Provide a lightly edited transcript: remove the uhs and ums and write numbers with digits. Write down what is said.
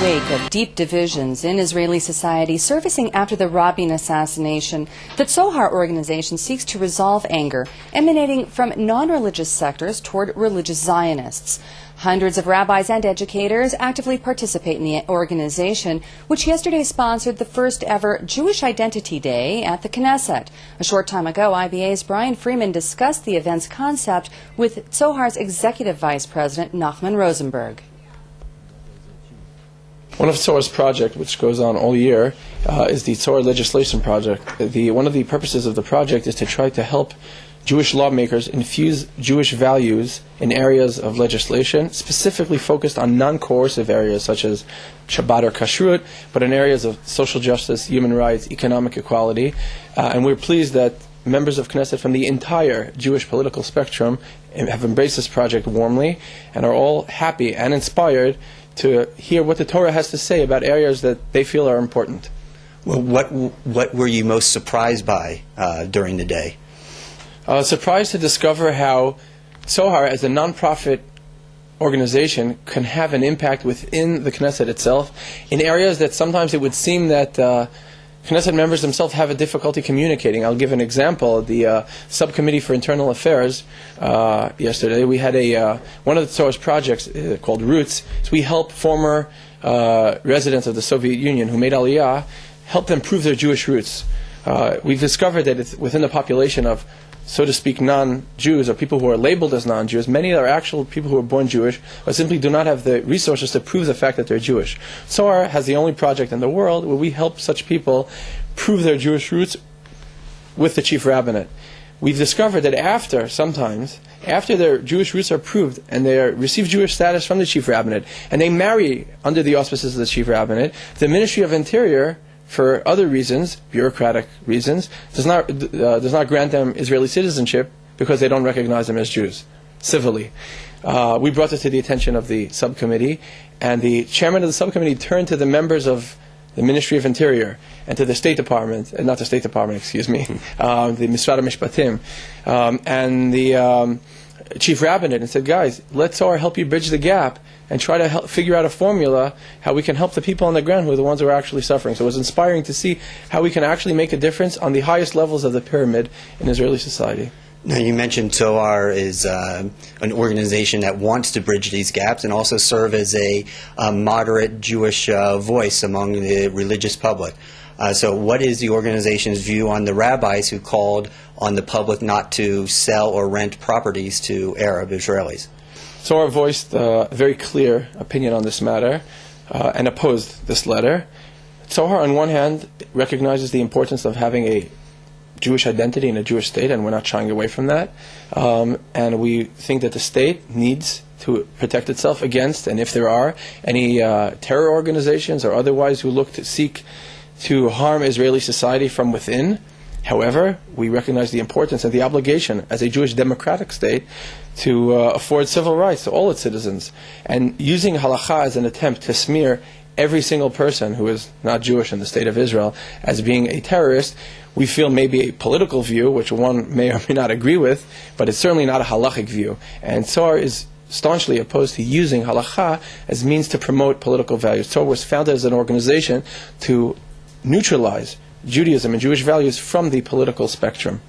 wake of deep divisions in Israeli society surfacing after the Rabin assassination, the Tzohar organization seeks to resolve anger emanating from non-religious sectors toward religious Zionists. Hundreds of rabbis and educators actively participate in the organization, which yesterday sponsored the first ever Jewish Identity Day at the Knesset. A short time ago, IBA's Brian Freeman discussed the event's concept with Tzohar's executive vice president, Nachman Rosenberg. One of Tzohar's projects, which goes on all year, is the Tzohar legislation project. One of the purposes of the project is to try to help Jewish lawmakers infuse Jewish values in areas of legislation, specifically focused on non-coercive areas such as Shabbat or Kashrut, but in areas of social justice, human rights, economic equality. And we're pleased that members of Knesset from the entire Jewish political spectrum have embraced this project warmly and are all happy and inspired to hear what the Torah has to say about areas that they feel are important. Well, what were you most surprised by during the day? Surprised to discover how Tzohar, as a non-profit organization, can have an impact within the Knesset itself in areas that sometimes it would seem that Knesset members themselves have a difficulty communicating. I'll give an example. The Subcommittee for Internal Affairs yesterday, we had one of the Tzohar's projects called Roots. So we help former residents of the Soviet Union who made Aliyah, help them prove their Jewish roots. We've discovered that it's within the population of, so to speak, non-Jews, or people who are labeled as non-Jews, many are actual people who are born Jewish, but simply do not have the resources to prove the fact that they're Jewish. Tzohar has the only project in the world where we help such people prove their Jewish roots with the chief rabbinate. We've discovered that sometimes after their Jewish roots are proved and they receive Jewish status from the chief rabbinate, and they marry under the auspices of the chief rabbinate, the Ministry of Interior, for other reasons, bureaucratic reasons, does not grant them Israeli citizenship because they don't recognize them as Jews, civilly. We brought this to the attention of the subcommittee, and the chairman of the subcommittee turned to the members of the Ministry of Interior and to the State Department, not the State Department, excuse me, the Misrad HaMishpatim, and the chief rabbinate, and said, guys, let Tzohar help you bridge the gap and try to figure out a formula how we can help the people on the ground who are the ones who are actually suffering. So it was inspiring to see how we can actually make a difference on the highest levels of the pyramid in Israeli society. Now, you mentioned Tzohar is an organization that wants to bridge these gaps and also serve as a moderate Jewish voice among the religious public. So what is the organization's view on the rabbis who called on the public not to sell or rent properties to Arab Israelis? Tzohar voiced a very clear opinion on this matter and opposed this letter. Tzohar, on one hand, recognizes the importance of having a Jewish identity in a Jewish state, and we're not shying away from that. And we think that the state needs to protect itself against, and if there are any terror organizations or otherwise who look to seek to harm Israeli society from within. However, we recognize the importance and the obligation as a Jewish democratic state to afford civil rights to all its citizens. And using halakha as an attempt to smear every single person who is not Jewish in the state of Israel as being a terrorist, we feel may be a political view, which one may or may not agree with, but it's certainly not a halachic view. And Tzohar is staunchly opposed to using halakha as means to promote political values. Tzohar was founded as an organization to neutralize Judaism and Jewish values from the political spectrum.